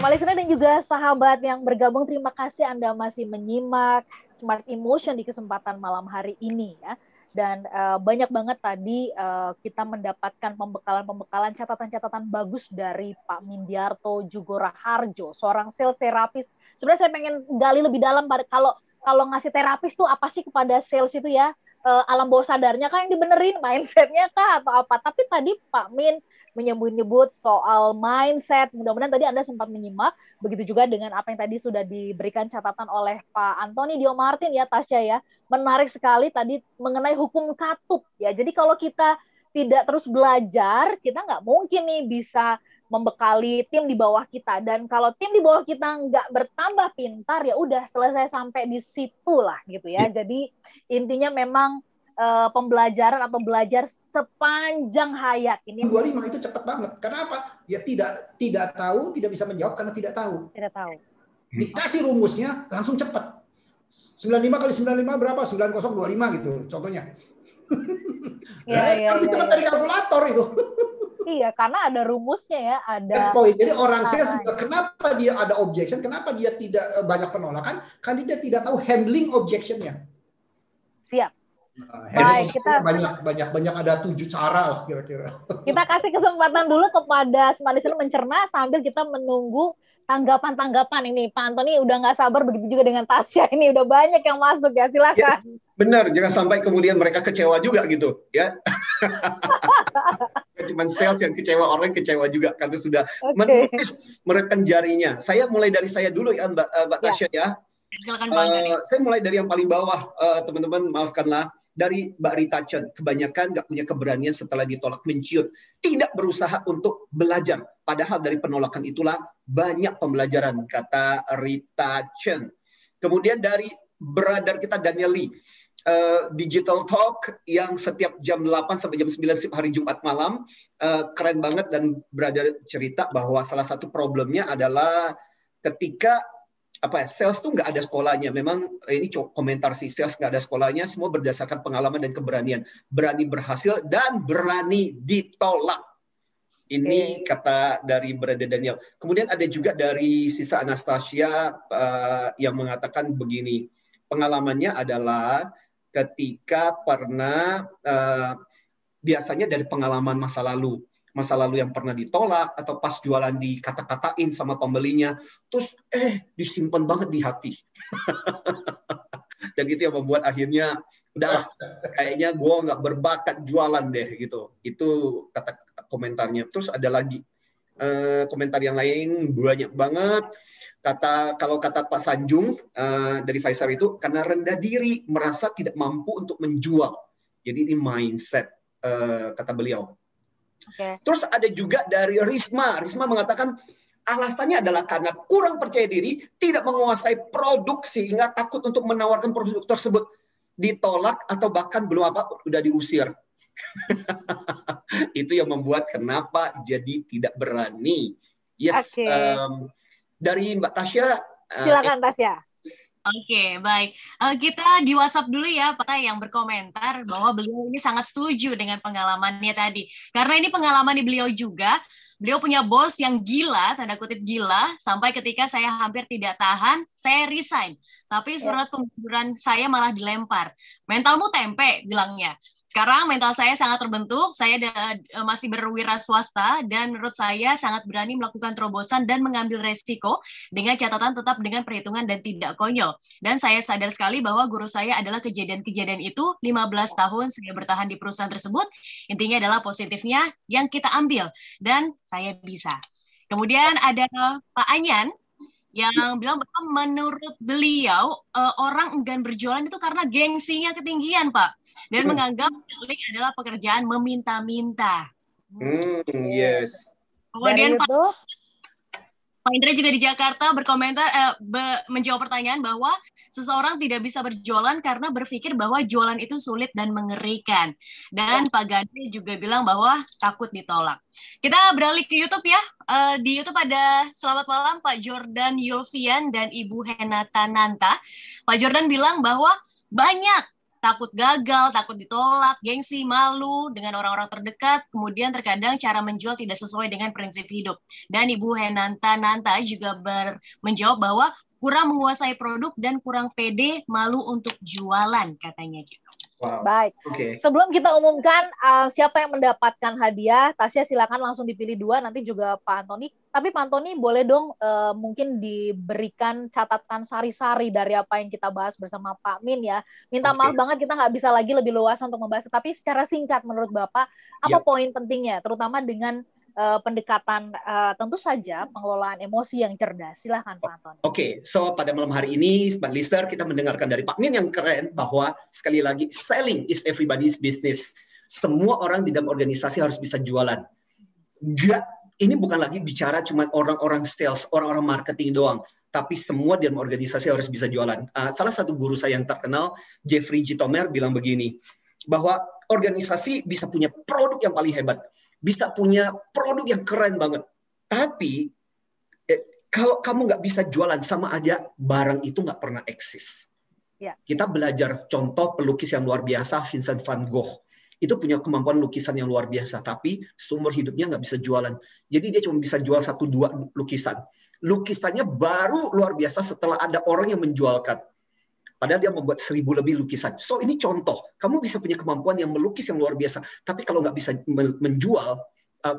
Semua listener dan juga sahabat yang bergabung, terima kasih Anda masih menyimak Smart Emotion di kesempatan malam hari ini ya. Dan banyak banget tadi kita mendapatkan pembekalan-pembekalan, catatan-catatan bagus dari Pak Mindiarto Djugo Raharjo, seorang sales terapis. Sebenarnya saya pengen gali lebih dalam pada kalau ngasih terapis tuh apa sih kepada sales itu ya, alam bawah sadarnya kah yang dibenerin, mindsetnya kah atau apa. Tapi tadi Pak Min menyebut soal mindset, mudah-mudahan tadi Anda sempat menyimak, begitu juga dengan apa yang tadi sudah diberikan catatan oleh Pak Anthony Diomartin ya, Tasya ya, menarik sekali tadi mengenai hukum katup ya. Jadi kalau kita tidak terus belajar, kita nggak mungkin nih bisa membekali tim di bawah kita, dan kalau tim di bawah kita nggak bertambah pintar, ya udah selesai sampai di situ lah gitu ya. Jadi intinya memang pembelajaran atau belajar sepanjang hayat ini. 25 itu cepat banget. Karena apa? Ya tidak tahu, tidak bisa menjawab karena tidak tahu. Tidak tahu. Dikasih rumusnya langsung cepat. 95 kali 95 berapa? 9025 gitu contohnya. Lebih cepat dari kalkulator itu. Iya, karena ada rumusnya ya, ada. That's point. Jadi orang sales juga kenapa dia ada objection, kenapa dia tidak banyak penolakan? Karena dia tidak tahu handling objection-nya. Siap. Baik, kita banyak ada 7 cara lah kira-kira. Kita kasih kesempatan dulu kepada Smart Listener mencerna sambil kita menunggu tanggapan ini. Pak Anthony udah nggak sabar, begitu juga dengan Tasya, ini udah banyak yang masuk ya, silakan. Ya, benar, jangan sampai kemudian mereka kecewa juga gitu ya. Cuman sales yang kecewa, orang kecewa juga karena sudah menulis merekam jarinya. Saya mulai dari saya dulu ya Mbak Tasya ya. Silakan Bang. Saya mulai dari yang paling bawah, teman-teman maafkanlah. Dari Mbak Rita Chen, kebanyakan nggak punya keberanian setelah ditolak menciut, tidak berusaha untuk belajar. Padahal dari penolakan itulah banyak pembelajaran, kata Rita Chen. Kemudian dari brother kita Daniel Lee, Digital Talk yang setiap jam 8 sampai jam 9 hari Jumat malam, keren banget, dan brother cerita bahwa salah satu problemnya adalah ketika sales tuh nggak ada sekolahnya. Memang ini komentar sih, sales nggak ada sekolahnya, semua berdasarkan pengalaman dan keberanian. Berani berhasil dan berani ditolak. Ini kata dari Brother Daniel. Kemudian ada juga dari Sisa Anastasia yang mengatakan begini. Pengalamannya adalah ketika pernah, biasanya dari pengalaman masa lalu yang pernah ditolak atau pas jualan dikata-katain sama pembelinya, terus disimpan banget di hati. Dan itu yang membuat akhirnya udah kayaknya gue nggak berbakat jualan deh gitu. Itu kata komentarnya. Terus ada lagi komentar yang lain banyak banget. Kalau kata Pak Sanjung dari Pfizer itu karena rendah diri, merasa tidak mampu untuk menjual. Jadi ini mindset kata beliau. Terus ada juga dari Risma. Risma mengatakan alasannya adalah karena kurang percaya diri, tidak menguasai produk sehingga takut untuk menawarkan produk tersebut, ditolak atau bahkan belum udah diusir. Itu yang membuat kenapa jadi tidak berani. Yes. Dari Mbak Tasya. Silakan Tasya. Oke, baik. Kita di WhatsApp dulu ya, Pak, yang berkomentar bahwa beliau ini sangat setuju dengan pengalamannya tadi. Karena ini pengalaman di beliau juga. Beliau punya bos yang gila, tanda kutip gila, sampai ketika saya hampir tidak tahan, saya resign. Tapi surat pengunduran saya malah dilempar. Mentalmu tempe, bilangnya. Sekarang mental saya sangat terbentuk, saya masih berwira swasta, dan menurut saya sangat berani melakukan terobosan dan mengambil resiko dengan catatan tetap dengan perhitungan dan tidak konyol. Dan saya sadar sekali bahwa guru saya adalah kejadian-kejadian itu, 15 tahun saya bertahan di perusahaan tersebut, intinya adalah positifnya yang kita ambil, dan saya bisa. Kemudian ada Pak Anyan, yang bilang bahwa menurut beliau, orang enggan berjualan itu karena gengsinya ketinggian, Pak. Dan menganggap selling adalah pekerjaan meminta-minta. Yes. Kemudian Pak Indra juga di Jakarta berkomentar, menjawab pertanyaan bahwa seseorang tidak bisa berjualan karena berpikir bahwa jualan itu sulit dan mengerikan. Dan Pak Gandhi juga bilang bahwa takut ditolak. Kita beralih ke YouTube ya. Di YouTube ada selamat malam Pak Jordan Yovian dan Ibu Henata Nanta. Pak Jordan bilang bahwa banyak takut gagal, takut ditolak, gengsi, malu dengan orang-orang terdekat, kemudian terkadang cara menjual tidak sesuai dengan prinsip hidup. Dan Ibu Henanta Nanta juga menjawab bahwa kurang menguasai produk dan kurang pede, malu untuk jualan katanya gitu. Wow. Baik. Okay. Sebelum kita umumkan siapa yang mendapatkan hadiah, Tasya silakan langsung dipilih 2, nanti juga Pak Antoni. Tapi Pak Antoni boleh dong mungkin diberikan catatan sari-sari dari apa yang kita bahas bersama Pak Min ya. Minta maaf banget kita nggak bisa lagi lebih luas untuk membahas, tapi secara singkat menurut Bapak apa poin pentingnya, terutama dengan pendekatan tentu saja pengelolaan emosi yang cerdas. Silahkan Pak Antoni. Oke, so pada malam hari ini, Smart Listener, kita mendengarkan dari Pak Min yang keren bahwa sekali lagi selling is everybody's business. Semua orang di dalam organisasi harus bisa jualan. Enggak, ini bukan lagi bicara cuma orang-orang sales, orang-orang marketing doang, tapi semua di dalam organisasi harus bisa jualan. Salah satu guru saya yang terkenal, Jeffrey G. Tomer, bilang begini, bahwa organisasi bisa punya produk yang paling hebat, bisa punya produk yang keren banget. Tapi kalau kamu nggak bisa jualan, sama aja barang itu nggak pernah eksis. Ya. Kita belajar contoh pelukis yang luar biasa, Vincent van Gogh. Itu punya kemampuan lukisan yang luar biasa, tapi seumur hidupnya nggak bisa jualan. Jadi dia cuma bisa jual 1-2 lukisan. Lukisannya baru luar biasa setelah ada orang yang menjualkan. Padahal dia membuat 1000 lebih lukisan. So ini contoh, kamu bisa punya kemampuan yang melukis yang luar biasa, tapi kalau nggak bisa menjual,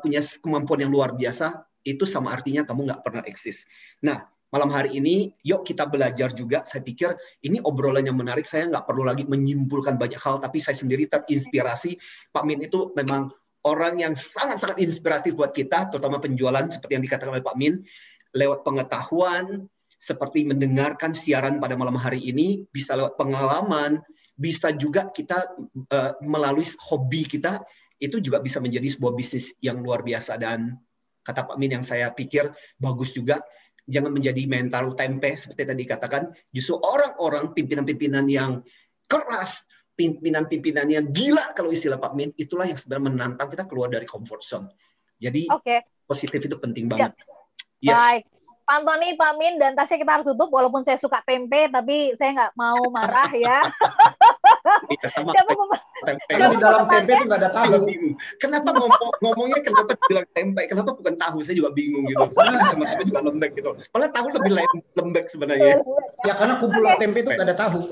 punya kemampuan yang luar biasa, itu sama artinya kamu nggak pernah eksis. Nah, malam hari ini, yuk kita belajar juga. Saya pikir ini obrolan yang menarik. Saya nggak perlu lagi menyimpulkan banyak hal, tapi saya sendiri terinspirasi. Pak Min itu memang orang yang sangat-sangat inspiratif buat kita, terutama penjualan, seperti yang dikatakan oleh Pak Min, lewat pengetahuan, seperti mendengarkan siaran pada malam hari ini, bisa lewat pengalaman, bisa juga kita melalui hobi kita, itu juga bisa menjadi sebuah bisnis yang luar biasa. Dan kata Pak Min yang saya pikir bagus juga, jangan menjadi mental tempe, seperti tadi katakan, justru orang-orang, pimpinan-pimpinan yang keras, pimpinan-pimpinan yang gila, kalau istilah Pak Min, itulah yang sebenarnya menantang kita keluar dari comfort zone. Jadi positif itu penting banget. Yes. Baik. Pak Antoni, Pak Min, dan Tasya kita harus tutup, walaupun saya suka tempe, tapi saya nggak mau marah ya. Kalau di dalam tempe itu nggak ada tahu. Kenapa ngomongnya kenapa bilang tempe? Kenapa bukan tahu? Saya juga bingung gitu. Karena sama-sama juga lembek gitu. Malah tahu lebih lembek sebenarnya. Ya karena kumpulan tempe itu nggak ada tahu.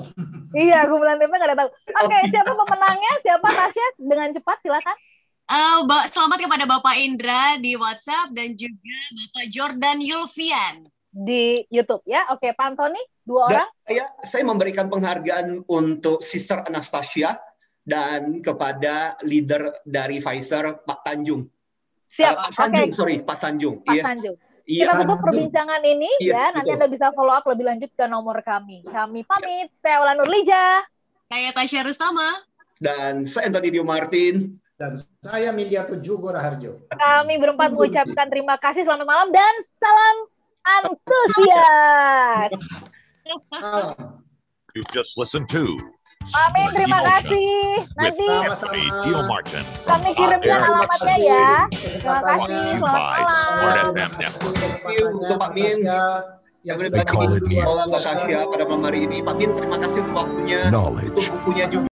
Iya, kumpulan tempe nggak ada tahu. Oke, siapa pemenangnya? Siapa Tasya? Dengan cepat silakan. Selamat kepada Bapak Indra di WhatsApp dan juga Bapak Jordan Yulfian di YouTube ya. Oke, Pak Antoni, 2 orang. Saya memberikan penghargaan untuk Sister Anastasia dan kepada leader dari Pfizer, Pak Tanjung. Siap. Pak Sanjung, sorry, Pak Sanjung. Pak Sanjung. Kita tutup perbincangan ini ya. Nanti Anda bisa follow up lebih lanjut ke nomor kami. Kami pamit. Saya Ola Nurlija. Saya Tasya Rustama. Dan saya Antoni Dio Martin. Dan saya Mindiarto Jugo Raharjo. Kami berempat mengucapkan terima kasih, selamat malam, dan salam antusias. You just listen to Amin, terima kasih. Nanti kami kirimkan alamatnya ya. Terima kasih, selamat malam. Untuk Pak Min, yang berbagi pada malam hari ini. Pak Min, terima kasih untuk waktunya, untuk bukunya juga.